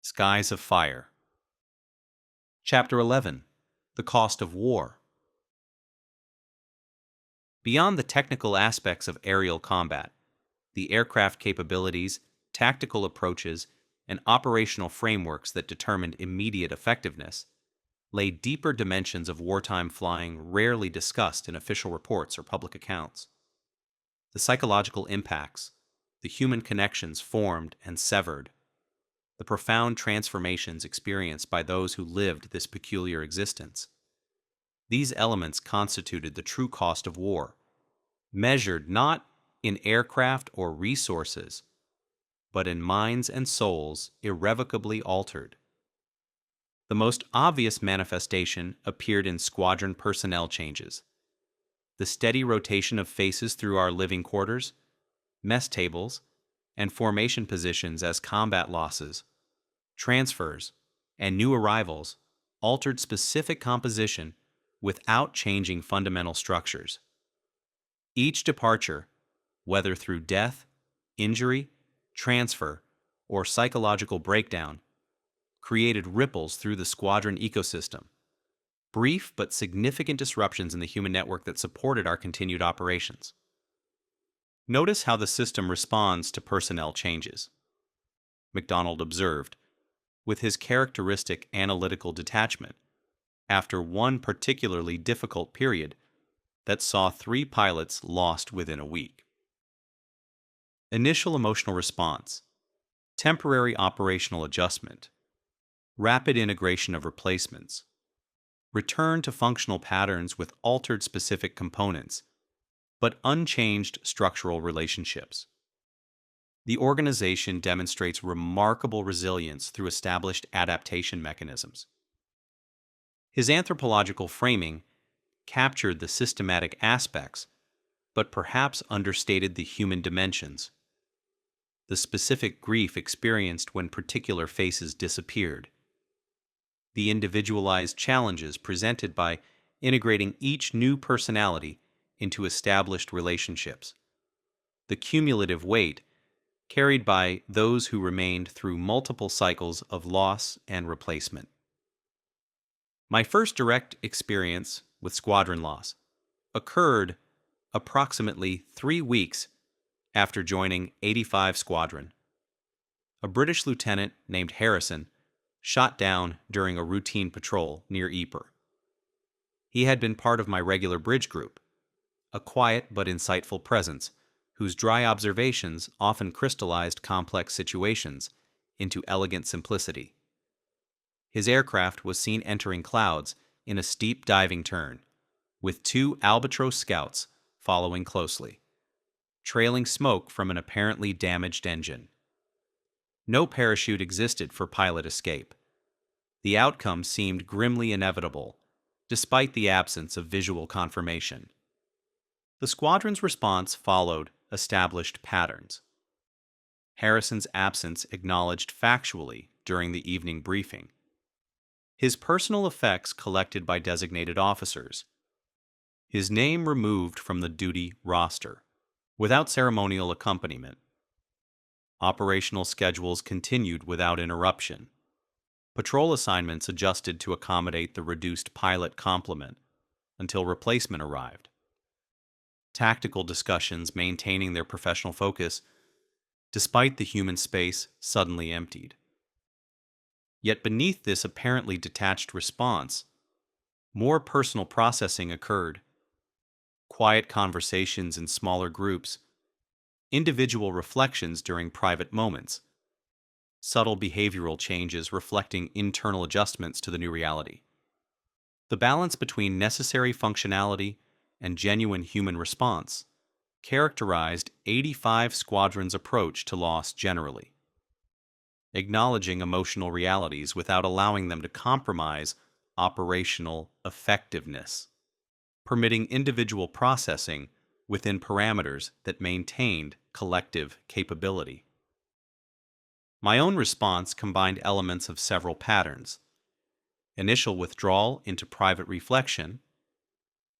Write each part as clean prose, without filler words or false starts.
Skies of Fire. Chapter 11. The Cost of War. Beyond the technical aspects of aerial combat, the aircraft capabilities, tactical approaches, and operational frameworks that determined immediate effectiveness, lay deeper dimensions of wartime flying rarely discussed in official reports or public accounts. The psychological impacts, the human connections formed and severed, the profound transformations experienced by those who lived this peculiar existence. These elements constituted the true cost of war, measured not in aircraft or resources, but in minds and souls irrevocably altered. The most obvious manifestation appeared in squadron personnel changes. The steady rotation of faces through our living quarters, mess tables, and formation positions as combat losses, transfers, and new arrivals altered specific composition without changing fundamental structures. Each departure, whether through death, injury, transfer, or psychological breakdown, created ripples through the squadron ecosystem, brief but significant disruptions in the human network that supported our continued operations. Notice how the system responds to personnel changes. MacDonald observed, with his characteristic analytical detachment, after one particularly difficult period that saw 3 pilots lost within a week. Initial emotional response, temporary operational adjustment, rapid integration of replacements, return to functional patterns with altered specific components, but unchanged structural relationships. The organization demonstrates remarkable resilience through established adaptation mechanisms. His anthropological framing captured the systematic aspects, but perhaps understated the human dimensions. The specific grief experienced when particular faces disappeared. The individualized challenges presented by integrating each new personality into established relationships. The cumulative weight carried by those who remained through multiple cycles of loss and replacement. My first direct experience with squadron loss occurred approximately 3 weeks after joining 85 Squadron. A British lieutenant named Harrison shot down during a routine patrol near Ypres. He had been part of my regular bridge group, a quiet but insightful presence whose dry observations often crystallized complex situations into elegant simplicity. His aircraft was seen entering clouds in a steep diving turn, with 2 Albatros scouts following closely, trailing smoke from an apparently damaged engine. No parachute existed for pilot escape. The outcome seemed grimly inevitable, despite the absence of visual confirmation. The squadron's response followed established patterns. Harrison's absence acknowledged factually during the evening briefing. His personal effects collected by designated officers. His name removed from the duty roster, without ceremonial accompaniment. Operational schedules continued without interruption. Patrol assignments adjusted to accommodate the reduced pilot complement until replacement arrived. Tactical discussions maintaining their professional focus despite the human space suddenly emptied. Yet beneath this apparently detached response, more personal processing occurred. Quiet conversations in smaller groups, individual reflections during private moments, subtle behavioral changes reflecting internal adjustments to the new reality. The balance between necessary functionality and genuine human response characterized 85 Squadron's approach to loss generally, acknowledging emotional realities without allowing them to compromise operational effectiveness, permitting individual processing within parameters that maintained collective capability. My own response combined elements of several patterns: initial withdrawal into private reflection,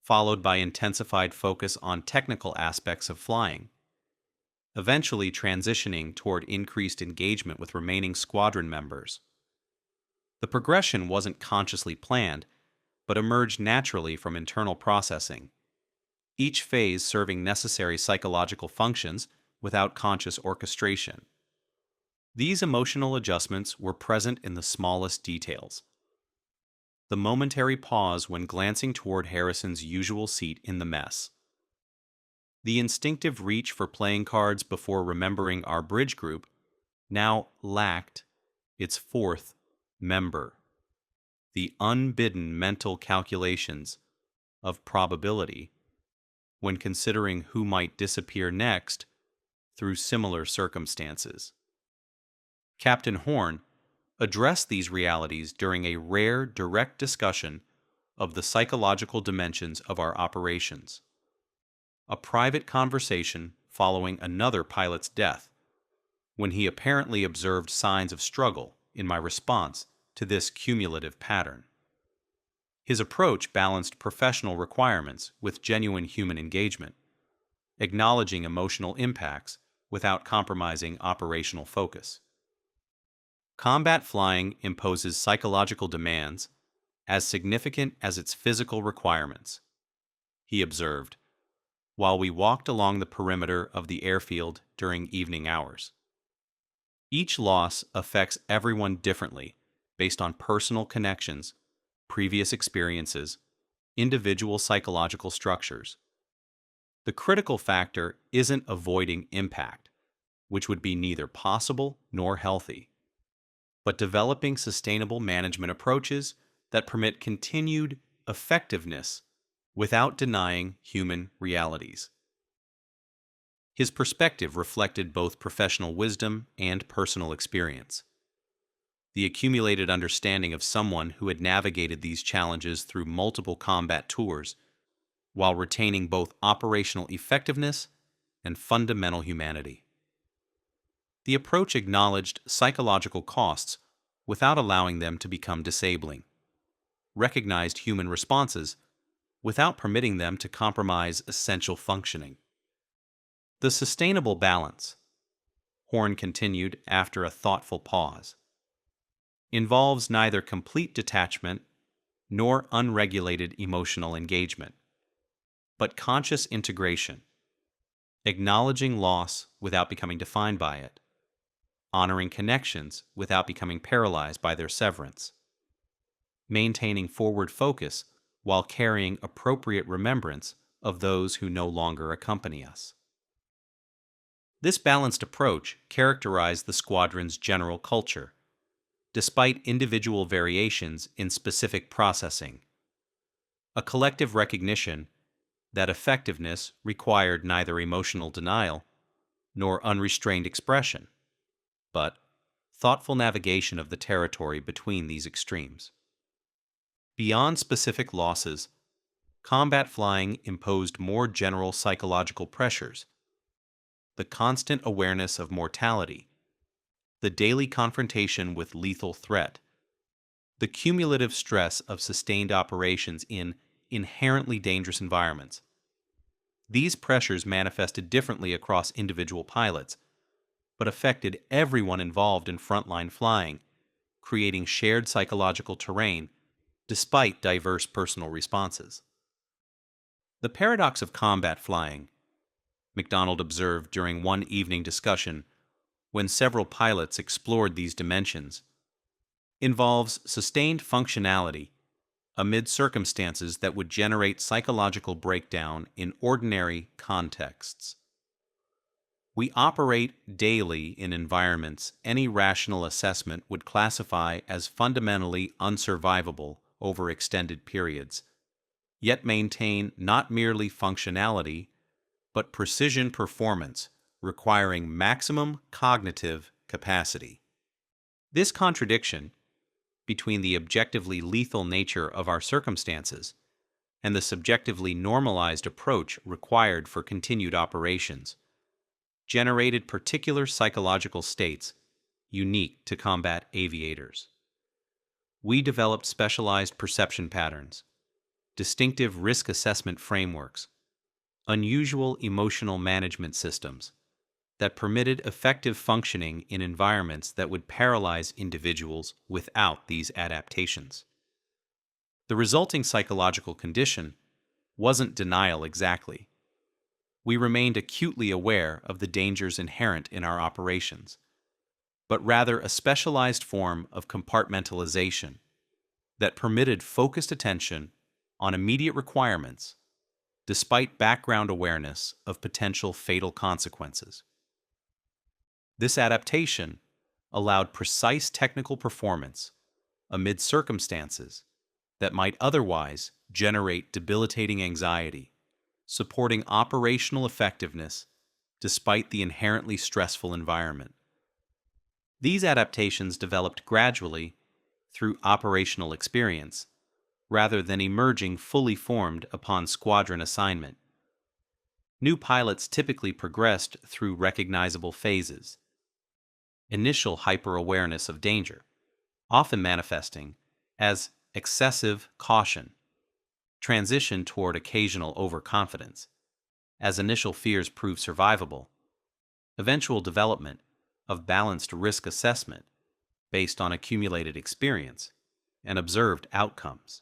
followed by intensified focus on technical aspects of flying, eventually transitioning toward increased engagement with remaining squadron members. The progression wasn't consciously planned, but emerged naturally from internal processing, each phase serving necessary psychological functions without conscious orchestration. These emotional adjustments were present in the smallest details. The momentary pause when glancing toward Harrison's usual seat in the mess. The instinctive reach for playing cards before remembering our bridge group now lacked its fourth member. The unbidden mental calculations of probability when considering who might disappear next through similar circumstances. Captain Horn addressed these realities during a rare, direct discussion of the psychological dimensions of our operations. A private conversation following another pilot's death, when he apparently observed signs of struggle in my response to this cumulative pattern. His approach balanced professional requirements with genuine human engagement, acknowledging emotional impacts without compromising operational focus. Combat flying imposes psychological demands as significant as its physical requirements, he observed, while we walked along the perimeter of the airfield during evening hours. Each loss affects everyone differently based on personal connections, previous experiences, individual psychological structures. The critical factor isn't avoiding impact, which would be neither possible nor healthy, but developing sustainable management approaches that permit continued effectiveness without denying human realities. His perspective reflected both professional wisdom and personal experience. The accumulated understanding of someone who had navigated these challenges through multiple combat tours while retaining both operational effectiveness and fundamental humanity. The approach acknowledged psychological costs without allowing them to become disabling, recognized human responses without permitting them to compromise essential functioning. The sustainable balance, Horn continued after a thoughtful pause, involves neither complete detachment nor unregulated emotional engagement, but conscious integration, acknowledging loss without becoming defined by it, honoring connections without becoming paralyzed by their severance, maintaining forward focus while carrying appropriate remembrance of those who no longer accompany us. This balanced approach characterized the squadron's general culture, despite individual variations in specific processing. A collective recognition that effectiveness required neither emotional denial nor unrestrained expression, but thoughtful navigation of the territory between these extremes. Beyond specific losses, combat flying imposed more general psychological pressures. The constant awareness of mortality, the daily confrontation with lethal threat, the cumulative stress of sustained operations in inherently dangerous environments. These pressures manifested differently across individual pilots, but affected everyone involved in frontline flying, creating shared psychological terrain despite diverse personal responses. The paradox of combat flying, McDonald observed during one evening discussion when several pilots explored these dimensions, involves sustained functionality amid circumstances that would generate psychological breakdown in ordinary contexts. We operate daily in environments any rational assessment would classify as fundamentally unsurvivable over extended periods, yet maintain not merely functionality, but precision performance requiring maximum cognitive capacity. This contradiction between the objectively lethal nature of our circumstances and the subjectively normalized approach required for continued operations generated particular psychological states unique to combat aviators. We developed specialized perception patterns, distinctive risk assessment frameworks, unusual emotional management systems, that permitted effective functioning in environments that would paralyze individuals without these adaptations. The resulting psychological condition wasn't denial exactly. We remained acutely aware of the dangers inherent in our operations, but rather a specialized form of compartmentalization that permitted focused attention on immediate requirements despite background awareness of potential fatal consequences. This adaptation allowed precise technical performance amid circumstances that might otherwise generate debilitating anxiety, supporting operational effectiveness despite the inherently stressful environment. These adaptations developed gradually through operational experience, rather than emerging fully formed upon squadron assignment. New pilots typically progressed through recognizable phases. Initial hyper-awareness of danger, often manifesting as excessive caution, transition toward occasional overconfidence, as initial fears prove survivable, eventual development of balanced risk assessment based on accumulated experience and observed outcomes.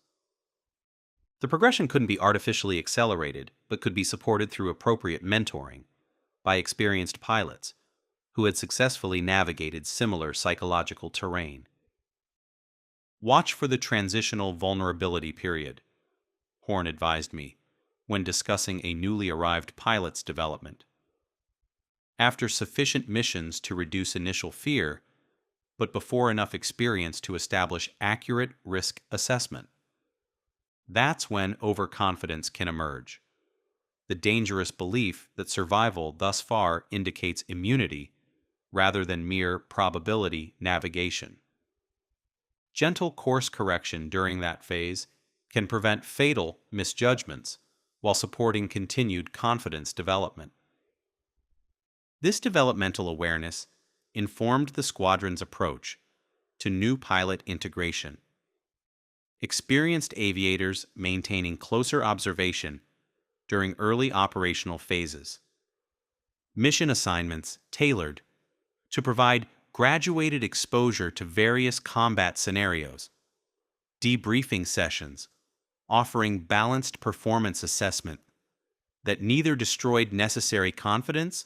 The progression couldn't be artificially accelerated, but could be supported through appropriate mentoring by experienced pilots who had successfully navigated similar psychological terrain. Watch for the transitional vulnerability period, Horn advised me when discussing a newly arrived pilot's development. After sufficient missions to reduce initial fear, but before enough experience to establish accurate risk assessment. That's when overconfidence can emerge. The dangerous belief that survival thus far indicates immunity rather than mere probability navigation. Gentle course correction during that phase can prevent fatal misjudgments while supporting continued confidence development. This developmental awareness informed the squadron's approach to new pilot integration. Experienced aviators maintaining closer observation during early operational phases. Mission assignments tailored to provide graduated exposure to various combat scenarios. Debriefing sessions offering balanced performance assessment that neither destroyed necessary confidence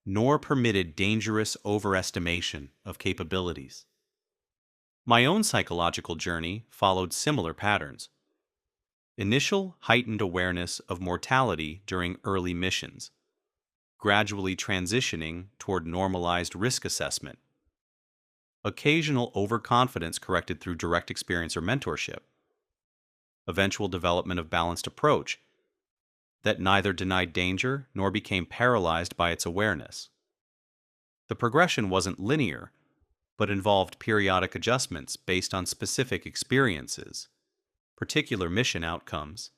nor permitted dangerous overestimation of capabilities. My own psychological journey followed similar patterns. Initial heightened awareness of mortality during early missions, gradually transitioning toward normalized risk assessment. Occasional overconfidence corrected through direct experience or mentorship. Eventual development of balanced approach that neither denied danger nor became paralyzed by its awareness. The progression wasn't linear, but involved periodic adjustments based on specific experiences, particular mission outcomes,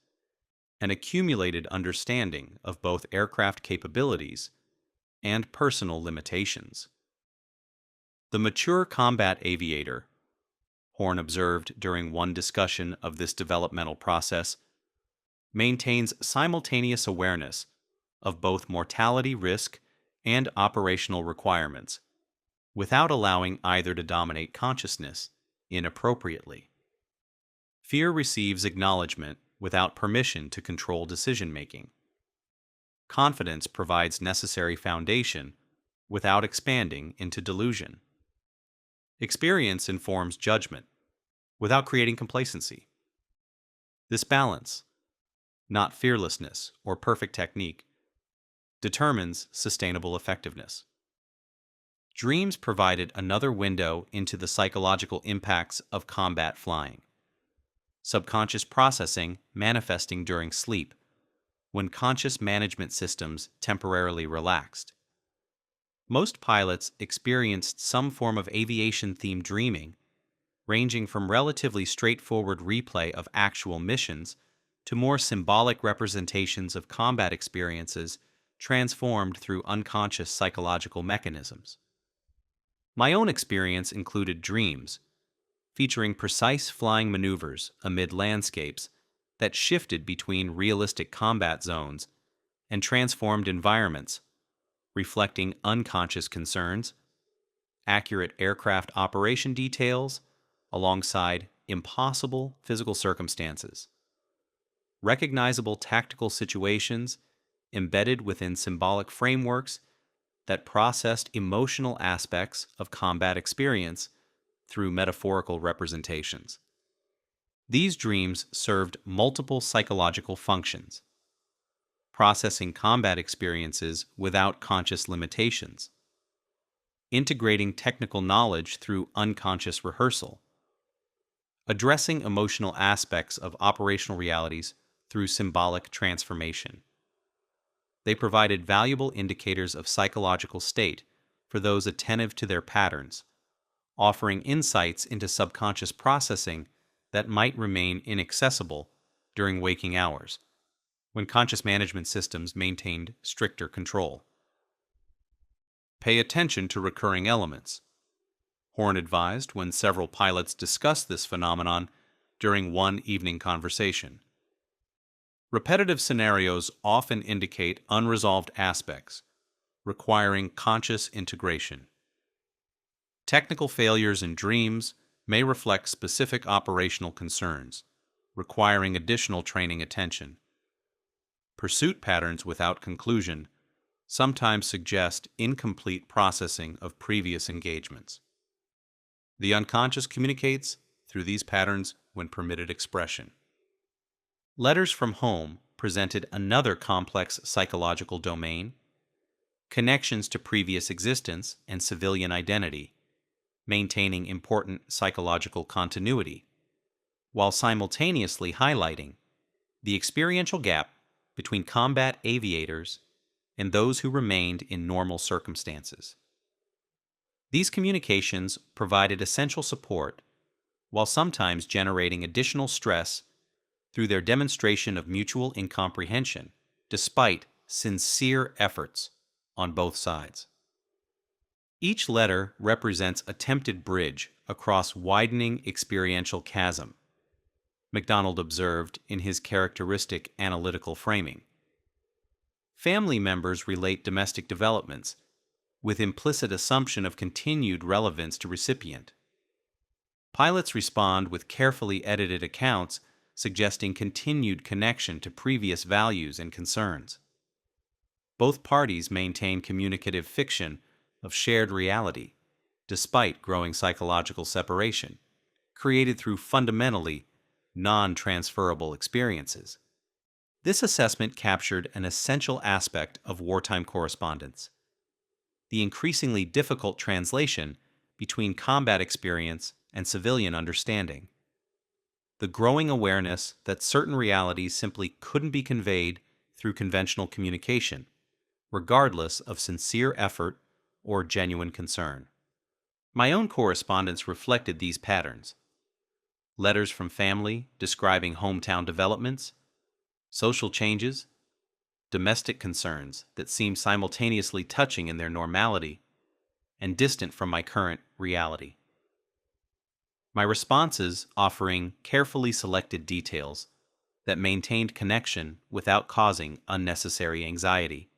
and accumulated understanding of both aircraft capabilities and personal limitations. The mature combat aviator, Horn observed during one discussion of this developmental process, maintains simultaneous awareness of both mortality risk and operational requirements, without allowing either to dominate consciousness inappropriately. Fear receives acknowledgement without permission to control decision-making. Confidence provides necessary foundation without expanding into delusion. Experience informs judgment without creating complacency. This balance, not fearlessness or perfect technique, determines sustainable effectiveness. Dreams provided another window into the psychological impacts of combat flying. Subconscious processing manifesting during sleep, when conscious management systems temporarily relaxed. Most pilots experienced some form of aviation-themed dreaming, ranging from relatively straightforward replay of actual missions to more symbolic representations of combat experiences transformed through unconscious psychological mechanisms. My own experience included dreams, featuring precise flying maneuvers amid landscapes that shifted between realistic combat zones and transformed environments, reflecting unconscious concerns, accurate aircraft operation details, alongside impossible physical circumstances, recognizable tactical situations embedded within symbolic frameworks that processed emotional aspects of combat experience through metaphorical representations. These dreams served multiple psychological functions: processing combat experiences without conscious limitations, integrating technical knowledge through unconscious rehearsal, addressing emotional aspects of operational realities through symbolic transformation. They provided valuable indicators of psychological state for those attentive to their patterns, offering insights into subconscious processing that might remain inaccessible during waking hours, when conscious management systems maintained stricter control. Pay attention to recurring elements, Horn advised when several pilots discussed this phenomenon during one evening conversation. Repetitive scenarios often indicate unresolved aspects, requiring conscious integration. Technical failures in dreams may reflect specific operational concerns, requiring additional training attention. Pursuit patterns without conclusion sometimes suggest incomplete processing of previous engagements. The unconscious communicates through these patterns when permitted expression. Letters from home presented another complex psychological domain: connections to previous existence and civilian identity, maintaining important psychological continuity, while simultaneously highlighting the experiential gap between combat aviators and those who remained in normal circumstances. These communications provided essential support, while sometimes generating additional stress through their demonstration of mutual incomprehension, despite sincere efforts on both sides. Each letter represents a attempted bridge across widening experiential chasm, MacDonald observed in his characteristic analytical framing. Family members relate domestic developments with implicit assumption of continued relevance to recipient. Pilots respond with carefully edited accounts suggesting continued connection to previous values and concerns. Both parties maintain communicative fiction of shared reality, despite growing psychological separation, created through fundamentally non-transferable experiences. This assessment captured an essential aspect of wartime correspondence: the increasingly difficult translation between combat experience and civilian understanding. The growing awareness that certain realities simply couldn't be conveyed through conventional communication, regardless of sincere effort or genuine concern. My own correspondence reflected these patterns. Letters from family describing hometown developments, social changes, domestic concerns that seemed simultaneously touching in their normality and distant from my current reality. My responses offering carefully selected details that maintained connection without causing unnecessary anxiety,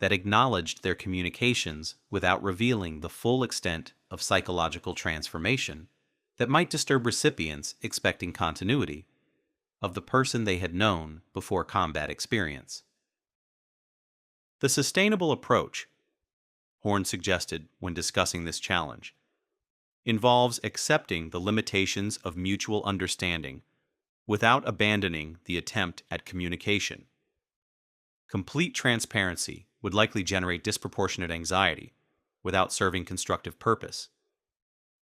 that acknowledged their communications without revealing the full extent of psychological transformation that might disturb recipients expecting continuity of the person they had known before combat experience. The sustainable approach, Horn suggested when discussing this challenge, involves accepting the limitations of mutual understanding without abandoning the attempt at communication. Complete transparency would likely generate disproportionate anxiety without serving constructive purpose.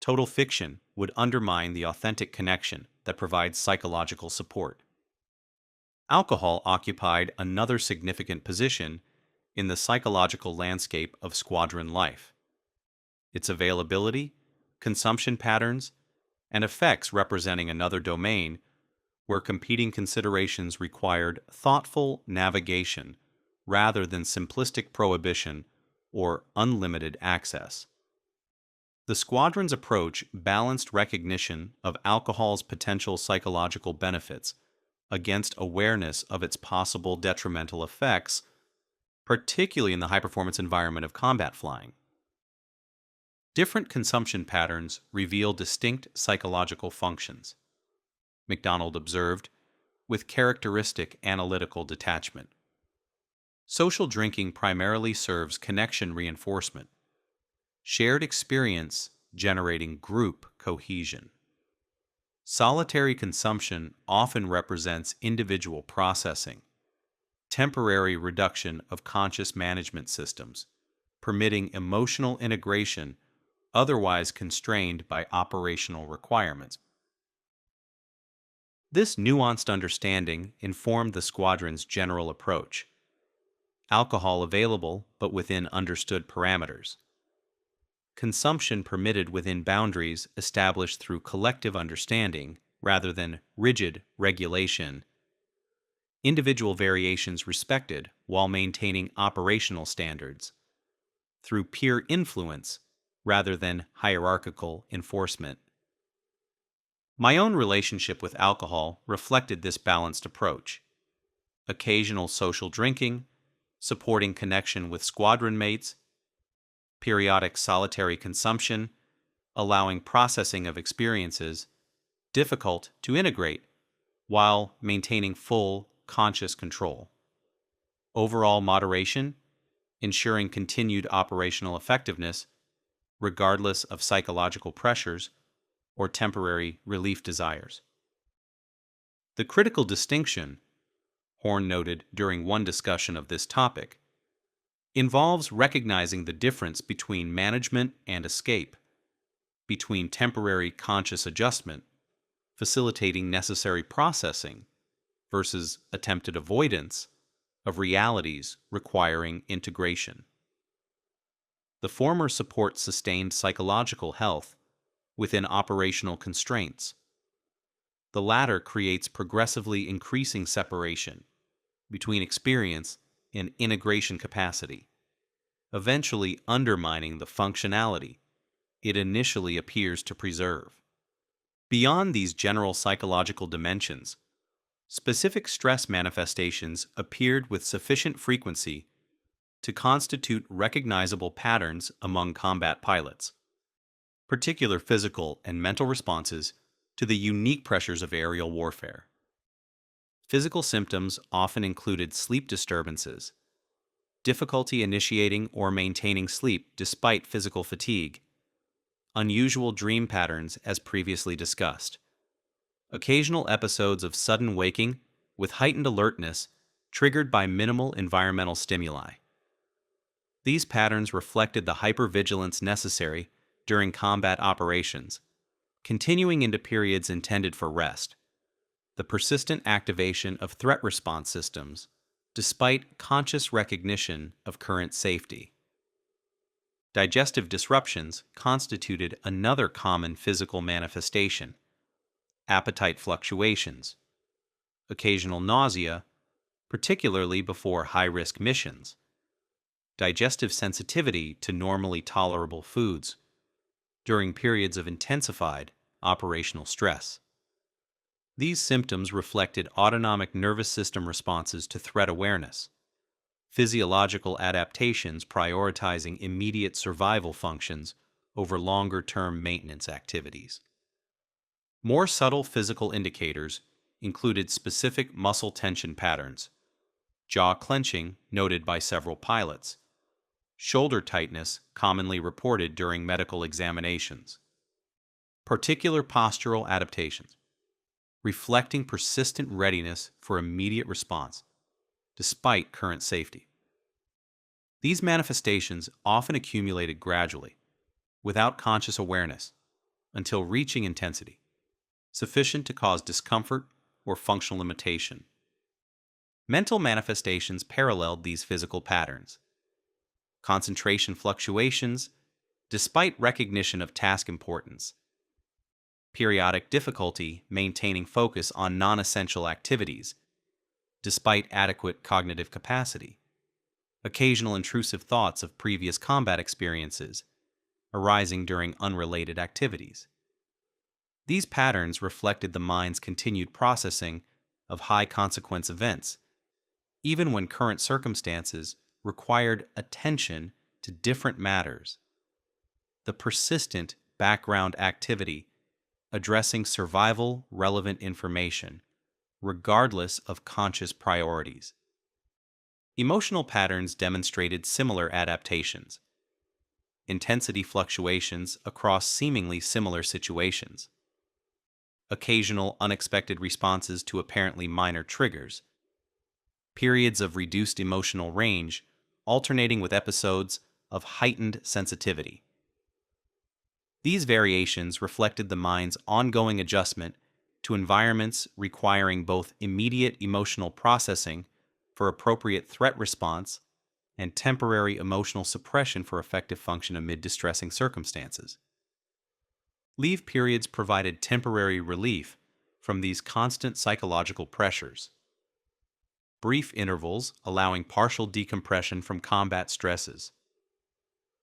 Total fiction would undermine the authentic connection that provides psychological support. Alcohol occupied another significant position in the psychological landscape of squadron life. Its availability, consumption patterns, and effects representing another domain where competing considerations required thoughtful navigation rather than simplistic prohibition or unlimited access. The squadron's approach balanced recognition of alcohol's potential psychological benefits against awareness of its possible detrimental effects, particularly in the high-performance environment of combat flying. Different consumption patterns reveal distinct psychological functions, MacDonald observed, with characteristic analytical detachment. Social drinking primarily serves connection reinforcement, shared experience generating group cohesion. Solitary consumption often represents individual processing, temporary reduction of conscious management systems, permitting emotional integration otherwise constrained by operational requirements. This nuanced understanding informed the squadron's general approach. Alcohol available, but within understood parameters. Consumption permitted within boundaries established through collective understanding rather than rigid regulation. Individual variations respected while maintaining operational standards. Through peer influence rather than hierarchical enforcement. My own relationship with alcohol reflected this balanced approach. Occasional social drinking, supporting connection with squadron mates, periodic solitary consumption, allowing processing of experiences, difficult to integrate, while maintaining full conscious control. Overall moderation, ensuring continued operational effectiveness, regardless of psychological pressures or temporary relief desires. The critical distinction, Horn noted during one discussion of this topic, involves recognizing the difference between management and escape, between temporary conscious adjustment, facilitating necessary processing, versus attempted avoidance of realities requiring integration. The former supports sustained psychological health within operational constraints. The latter creates progressively increasing separation between experience and integration capacity, eventually undermining the functionality it initially appears to preserve. Beyond these general psychological dimensions, specific stress manifestations appeared with sufficient frequency to constitute recognizable patterns among combat pilots, particular physical and mental responses to the unique pressures of aerial warfare. Physical symptoms often included sleep disturbances, difficulty initiating or maintaining sleep despite physical fatigue, unusual dream patterns as previously discussed, occasional episodes of sudden waking with heightened alertness triggered by minimal environmental stimuli. These patterns reflected the hypervigilance necessary during combat operations, continuing into periods intended for rest, the persistent activation of threat response systems, despite conscious recognition of current safety. Digestive disruptions constituted another common physical manifestation, appetite fluctuations, occasional nausea, particularly before high-risk missions, digestive sensitivity to normally tolerable foods during periods of intensified operational stress. These symptoms reflected autonomic nervous system responses to threat awareness, physiological adaptations prioritizing immediate survival functions over longer-term maintenance activities. More subtle physical indicators included specific muscle tension patterns, jaw clenching noted by several pilots, shoulder tightness commonly reported during medical examinations, particular postural adaptations, reflecting persistent readiness for immediate response, despite current safety. These manifestations often accumulated gradually, without conscious awareness, until reaching intensity, sufficient to cause discomfort or functional limitation. Mental manifestations paralleled these physical patterns. Concentration fluctuations, despite recognition of task importance. Periodic difficulty maintaining focus on non-essential activities, despite adequate cognitive capacity. Occasional intrusive thoughts of previous combat experiences, arising during unrelated activities. These patterns reflected the mind's continued processing of high-consequence events, even when current circumstances required attention to different matters. The persistent background activity addressing survival relevant information, regardless of conscious priorities. Emotional patterns demonstrated similar adaptations. Intensity fluctuations across seemingly similar situations. Occasional unexpected responses to apparently minor triggers. Periods of reduced emotional range alternating with episodes of heightened sensitivity. These variations reflected the mind's ongoing adjustment to environments requiring both immediate emotional processing for appropriate threat response and temporary emotional suppression for effective function amid distressing circumstances. Leave periods provided temporary relief from these constant psychological pressures. Brief intervals allowing partial decompression from combat stresses.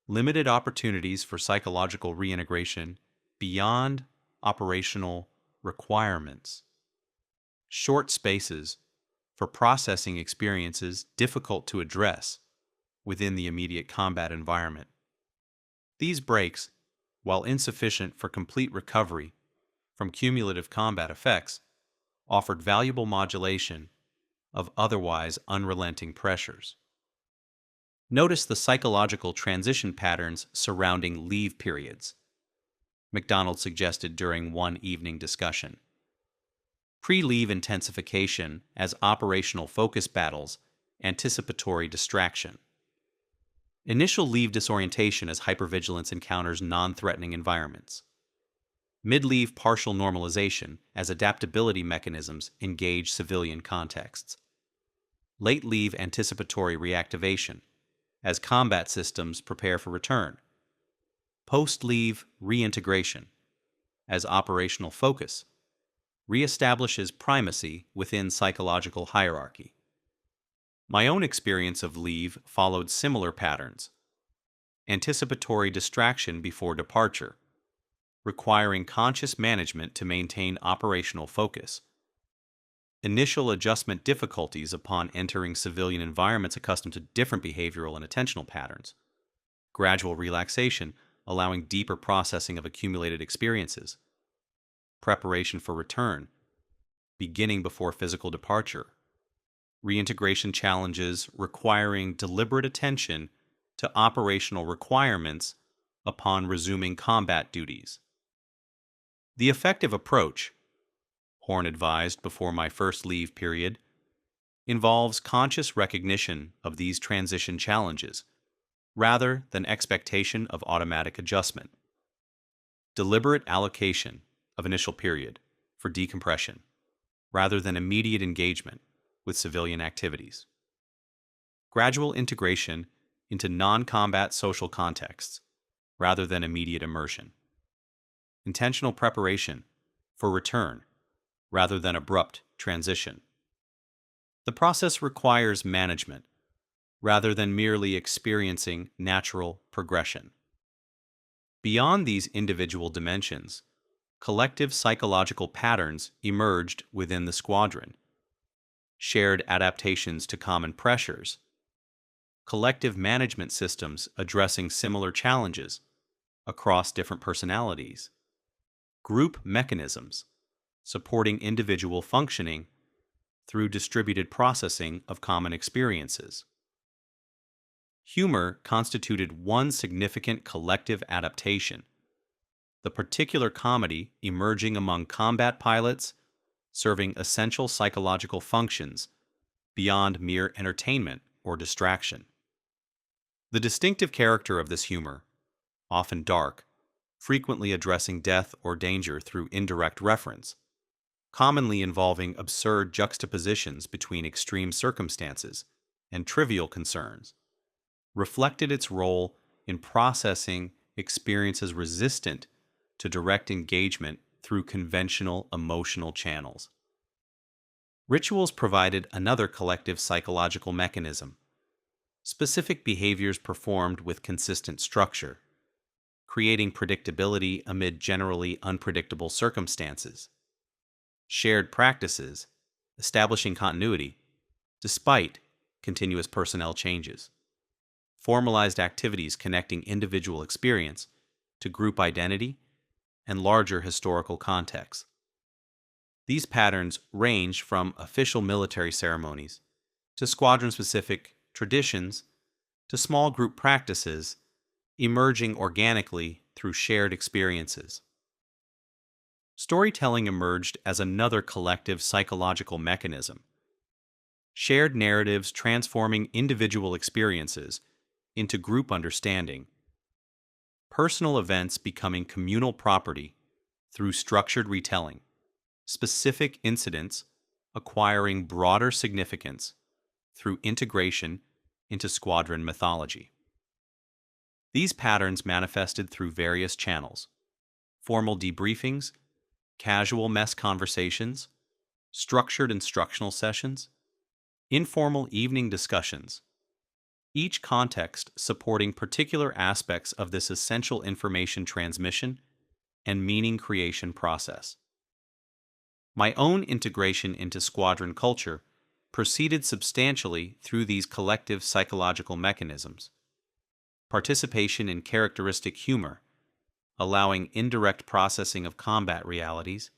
Limited opportunities for psychological reintegration beyond operational requirements. Short spaces for processing experiences difficult to address within the immediate combat environment. These breaks, while insufficient for complete recovery from cumulative combat effects, offered valuable modulation of otherwise unrelenting pressures. Notice the psychological transition patterns surrounding leave periods, McDonald suggested during one evening discussion. Pre-leave intensification as operational focus battles, anticipatory distraction. Initial leave disorientation as hypervigilance encounters non-threatening environments. Mid-leave partial normalization as adaptability mechanisms engage civilian contexts. Late leave anticipatory reactivation as combat systems prepare for return. Post-leave reintegration as operational focus reestablishes primacy within psychological hierarchy. My own experience of leave followed similar patterns. Anticipatory distraction before departure, requiring conscious management to maintain operational focus. Initial adjustment difficulties upon entering civilian environments accustomed to different behavioral and attentional patterns. Gradual relaxation, allowing deeper processing of accumulated experiences. Preparation for return, beginning before physical departure. Reintegration challenges requiring deliberate attention to operational requirements upon resuming combat duties. The effective approach, Horn advised before my first leave period, involves conscious recognition of these transition challenges, rather than expectation of automatic adjustment. Deliberate allocation of initial period for decompression, rather than immediate engagement with civilian activities. Gradual integration into non-combat social contexts, rather than immediate immersion. Intentional preparation for return, rather than abrupt transition. The process requires management, rather than merely experiencing natural progression. Beyond these individual dimensions, collective psychological patterns emerged within the squadron. Shared adaptations to common pressures. Collective management systems addressing similar challenges across different personalities. Group mechanisms supporting individual functioning through distributed processing of common experiences. Humor constituted one significant collective adaptation, the particular comedy emerging among combat pilots, serving essential psychological functions beyond mere entertainment or distraction. The distinctive character of this humor, often dark, frequently addressing death or danger through indirect reference, commonly involving absurd juxtapositions between extreme circumstances and trivial concerns, reflected its role in processing experiences resistant to direct engagement through conventional emotional channels. Rituals provided another collective psychological mechanism. Specific behaviors performed with consistent structure, creating predictability amid generally unpredictable circumstances. Shared practices, establishing continuity, despite continuous personnel changes. formalized activities connecting individual experience to group identity and larger historical contexts. These patterns range from official military ceremonies to squadron-specific traditions to small group practices emerging organically through shared experiences. Storytelling emerged as another collective psychological mechanism. Shared narratives transforming individual experiences into group understanding. Personal events becoming communal property through structured retelling. Specific incidents acquiring broader significance through integration into squadron mythology. These patterns manifested through various channels: formal debriefings, casual mess conversations, structured instructional sessions, informal evening discussions, each context supporting particular aspects of this essential information transmission and meaning creation process. My own integration into squadron culture proceeded substantially through these collective psychological mechanisms. Participation in characteristic humor, allowing indirect processing of combat realities,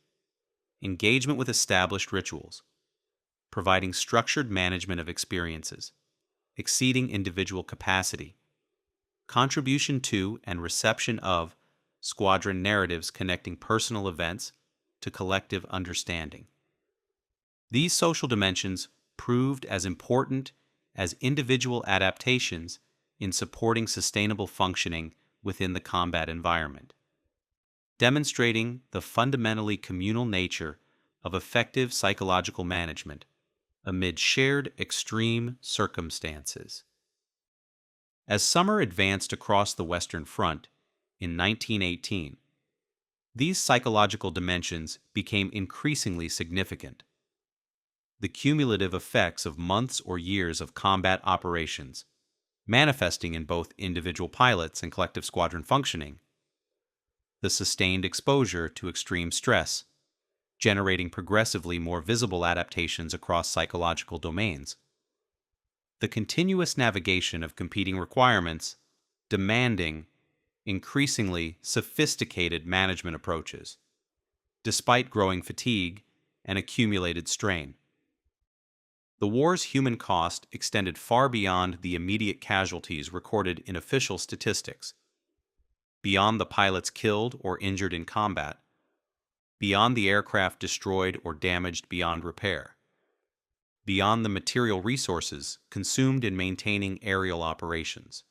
engagement with established rituals, providing structured management of experiences, exceeding individual capacity, contribution to and reception of squadron narratives connecting personal events to collective understanding. These social dimensions proved as important as individual adaptations in supporting sustainable functioning within the combat environment, demonstrating the fundamentally communal nature of effective psychological management amid shared extreme circumstances. As summer advanced across the Western Front in 1918, these psychological dimensions became increasingly significant. The cumulative effects of months or years of combat operations, manifesting in both individual pilots and collective squadron functioning, the sustained exposure to extreme stress, generating progressively more visible adaptations across psychological domains, the continuous navigation of competing requirements, demanding increasingly sophisticated management approaches, despite growing fatigue and accumulated strain. The war's human cost extended far beyond the immediate casualties recorded in official statistics, beyond the pilots killed or injured in combat, beyond the aircraft destroyed or damaged beyond repair, beyond the material resources consumed in maintaining aerial operations.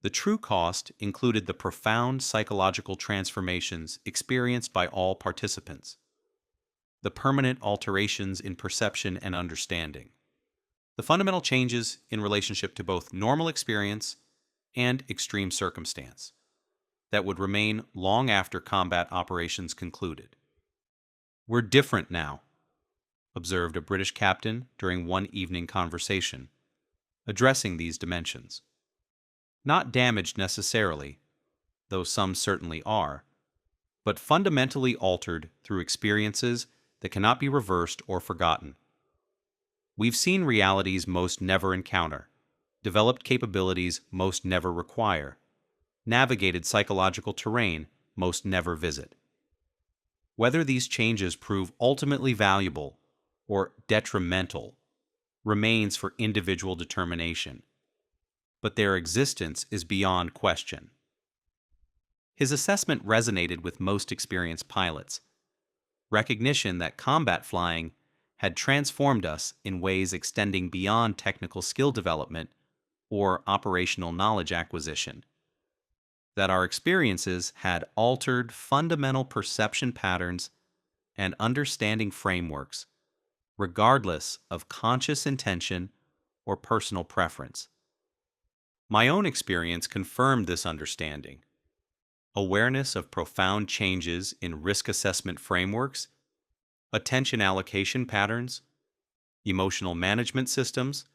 The true cost included the profound psychological transformations experienced by all participants, the permanent alterations in perception and understanding, the fundamental changes in relationship to both normal experience and extreme circumstance that would remain long after combat operations concluded. "We're different now," observed a British captain during one evening conversation, addressing these dimensions. Not damaged necessarily, though some certainly are, but fundamentally altered through experiences that cannot be reversed or forgotten. We've seen realities most never encounter, developed capabilities most never require, navigated psychological terrain most never visit. Whether these changes prove ultimately valuable or detrimental remains for individual determination, but their existence is beyond question. His assessment resonated with most experienced pilots. Recognition that combat flying had transformed us in ways extending beyond technical skill development or operational knowledge acquisition. That our experiences had altered fundamental perception patterns and understanding frameworks, regardless of conscious intention or personal preference. My own experience confirmed this understanding. Awareness of profound changes in risk assessment frameworks, attention allocation patterns, emotional management systems,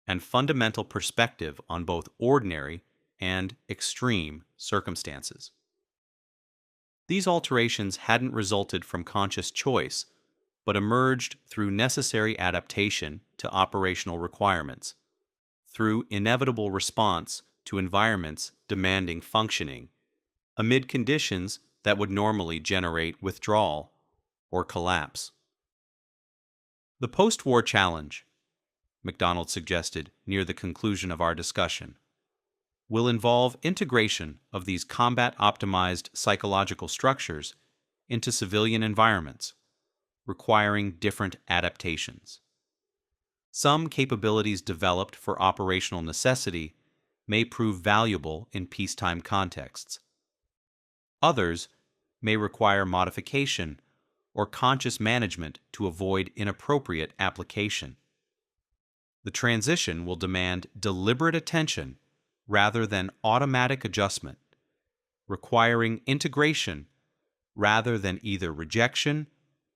and fundamental perspective on both ordinary and extreme circumstances. These alterations hadn't resulted from conscious choice, but emerged through necessary adaptation to operational requirements, through inevitable response to environments demanding functioning, amid conditions that would normally generate withdrawal or collapse. The post-war challenge, McDonald suggested near the conclusion of our discussion, will involve integration of these combat-optimized psychological structures into civilian environments, requiring different adaptations. Some capabilities developed for operational necessity may prove valuable in peacetime contexts. Others may require modification or conscious management to avoid inappropriate application. The transition will demand deliberate attention rather than automatic adjustment, requiring integration rather than either rejection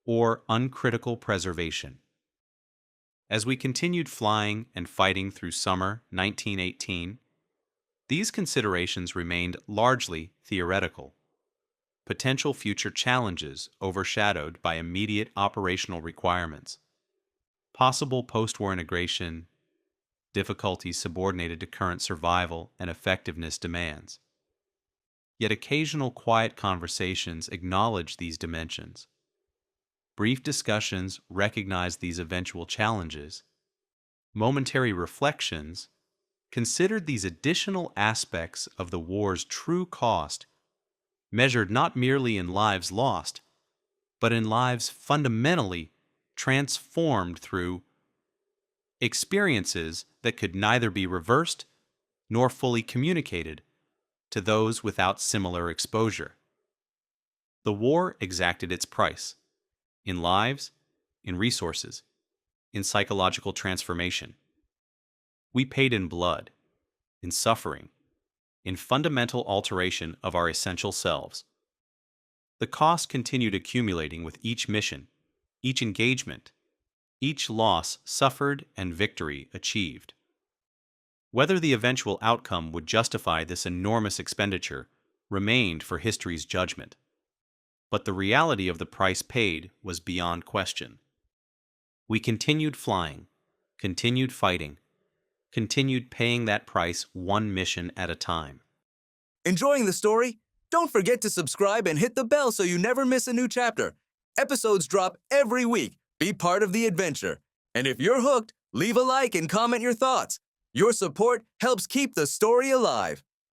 or uncritical preservation. As we continued flying and fighting through summer 1918, these considerations remained largely theoretical. Potential future challenges overshadowed by immediate operational requirements. Possible post-war integration, difficulties subordinated to current survival and effectiveness demands. Yet occasional quiet conversations acknowledge these dimensions. Brief discussions recognize these eventual challenges. Momentary reflections considered these additional aspects of the war's true cost, measured not merely in lives lost, but in lives fundamentally transformed through experiences that could neither be reversed nor fully communicated to those without similar exposure. The war exacted its price, in lives, in resources, in psychological transformation. We paid in blood, in suffering, in fundamental alteration of our essential selves. The cost continued accumulating with each mission, each engagement, each loss suffered and victory achieved. Whether the eventual outcome would justify this enormous expenditure remained for history's judgment. But the reality of the price paid was beyond question. We continued flying, continued fighting, continued paying that price one mission at a time. Enjoying the story? Don't forget to subscribe and hit the bell so you never miss a new chapter. Episodes drop every week. Be part of the adventure. And if you're hooked, leave a like and comment your thoughts. Your support helps keep the story alive.